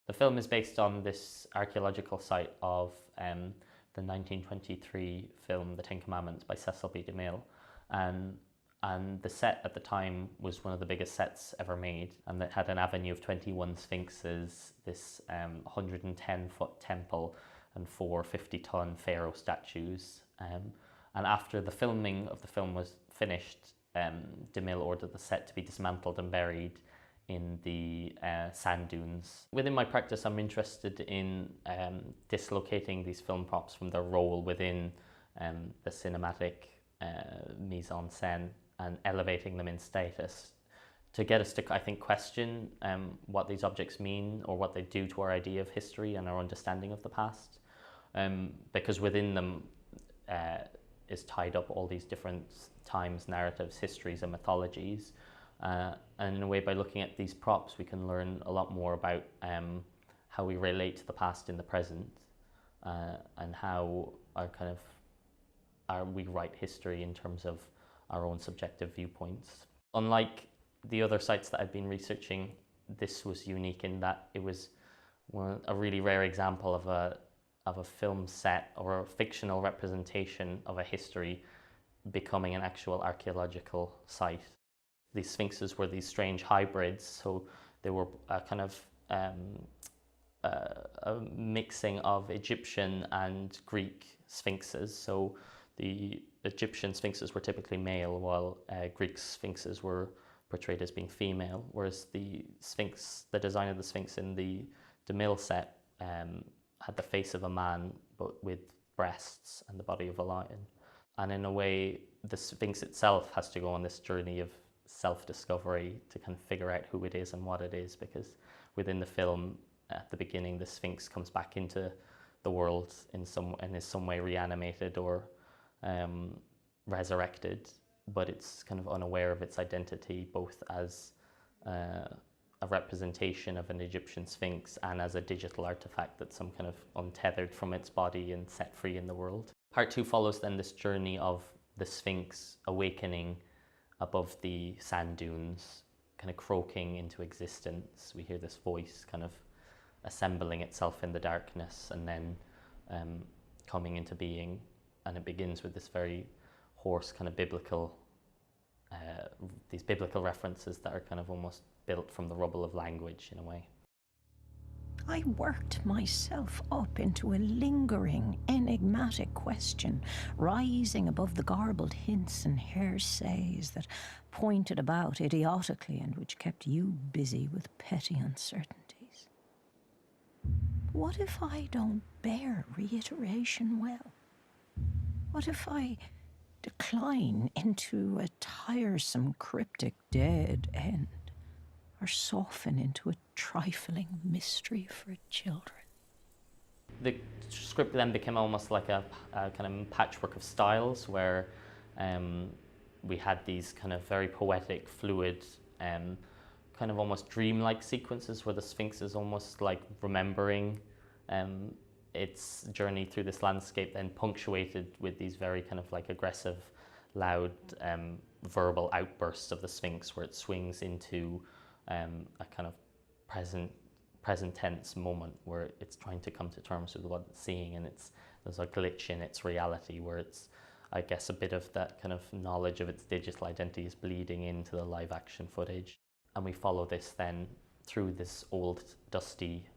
The film is based on this archaeological site of the 1923 film The Ten Commandments by Cecil B. DeMille. And the set at the time was one of the biggest sets ever made, and it had an avenue of 21 sphinxes, this 110-foot temple, and 4 50-ton pharaoh statues. And after the filming of the film was finished, DeMille ordered the set to be dismantled and buried in the sand dunes. Within my practice, I'm interested in dislocating these film props from their role within the cinematic mise-en-scène and elevating them in status to get us to, I think, question what these objects mean or what they do to our idea of history and our understanding of the past. Because within them is tied up all these different times, narratives, histories and mythologies. And in a way, by looking at these props, we can learn a lot more about how we relate to the past in the present and how we write history in terms of our own subjective viewpoints. Unlike the other sites that I've been researching, this was unique in that it was a really rare example of a film set or a fictional representation of a history becoming an actual archaeological site. These sphinxes were these strange hybrids, so they were a kind of a mixing of Egyptian and Greek sphinxes. So the Egyptian sphinxes were typically male, while Greek sphinxes were portrayed as being female, whereas the design of the sphinx in the DeMille set had the face of a man, but with breasts and the body of a lion. And in a way, the sphinx itself has to go on this journey of self-discovery to kind of figure out who it is and what it is, because within the film, at the beginning, the sphinx comes back into the world and is some way reanimated or resurrected, but it's kind of unaware of its identity, both as a representation of an Egyptian sphinx and as a digital artifact that's some kind of untethered from its body and set free in the world. Part 2 follows then this journey of the sphinx awakening above the sand dunes, kind of croaking into existence. We hear this voice kind of assembling itself in the darkness and then coming into being. And it begins with this very hoarse kind of these biblical references that are kind of almost built from the rubble of language in a way. I worked myself up into a lingering, enigmatic question, rising above the garbled hints and hearsays that pointed about idiotically and which kept you busy with petty uncertainties. What if I don't bear reiteration well? What if I decline into a tiresome, cryptic dead end, or soften into a trifling mystery for children? The script then became almost like a kind of patchwork of styles where we had these kind of very poetic, fluid, kind of almost dreamlike sequences where the Sphinx is almost like remembering its journey through this landscape, then punctuated with these very kind of like aggressive, loud verbal outbursts of the Sphinx, where it swings into a kind of present tense moment where it's trying to come to terms with what it's seeing, and there's a glitch in its reality where it's, I guess, a bit of that kind of knowledge of its digital identity is bleeding into the live action footage. And we follow this then through this old, dusty,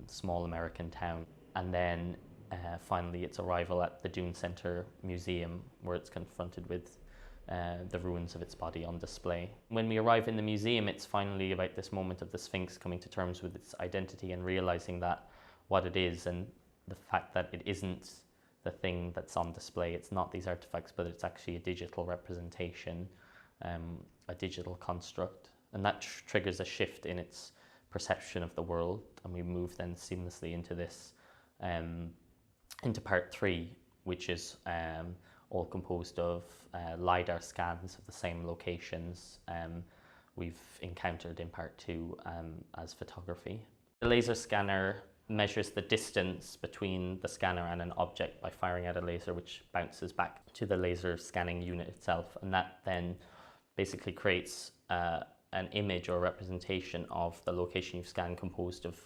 small American town, and then finally its arrival at the Dune Center Museum, where it's confronted with the ruins of its body on display. When we arrive in the museum, it's finally about this moment of the Sphinx coming to terms with its identity and realizing that what it is, and the fact that it isn't the thing that's on display. It's not these artifacts, but it's actually a digital representation, a digital construct. And that triggers a shift in its perception of the world, and we move then seamlessly into this, into part 3, which is all composed of LiDAR scans of the same locations we've encountered in part 2 as photography. The laser scanner measures the distance between the scanner and an object by firing out a laser which bounces back to the laser scanning unit itself, and that then basically creates a an image or a representation of the location you've scanned composed of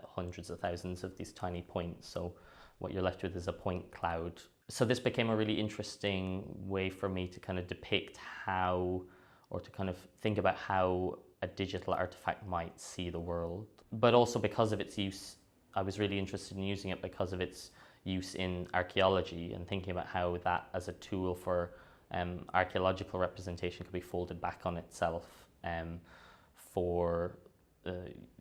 hundreds of thousands of these tiny points. So what you're left with is a point cloud. So this became a really interesting way for me to kind of depict how, or to kind of think about how a digital artifact might see the world. But also because of its use, I was really interested in using it because of its use in archaeology and thinking about how that as a tool for archaeological representation could be folded back on itself for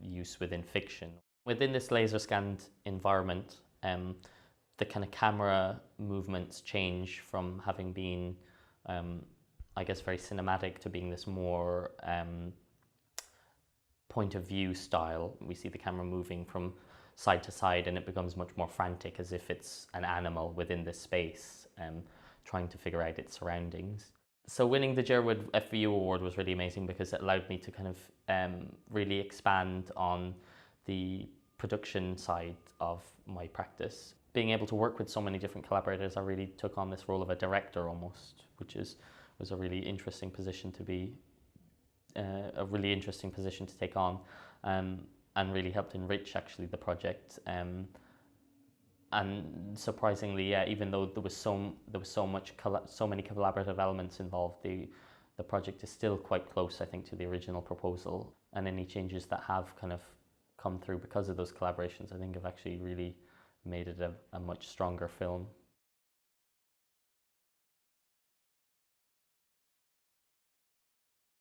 use within fiction. Within this laser scanned environment, the kind of camera movements change from having been, I guess, very cinematic to being this more point of view style. We see the camera moving from side to side and it becomes much more frantic, as if it's an animal within this space, trying to figure out its surroundings. So winning the Jerwood FVU Award was really amazing because it allowed me to kind of really expand on the production side of my practice. Being able to work with so many different collaborators, I really took on this role of a director almost, which was a really interesting position to be, a really interesting position to take on, and really helped enrich actually the project. And surprisingly, yeah, even though there was so many collaborative elements involved, the project is still quite close, I think, to the original proposal. And any changes that have kind of come through because of those collaborations, I think have actually really made it a much stronger film.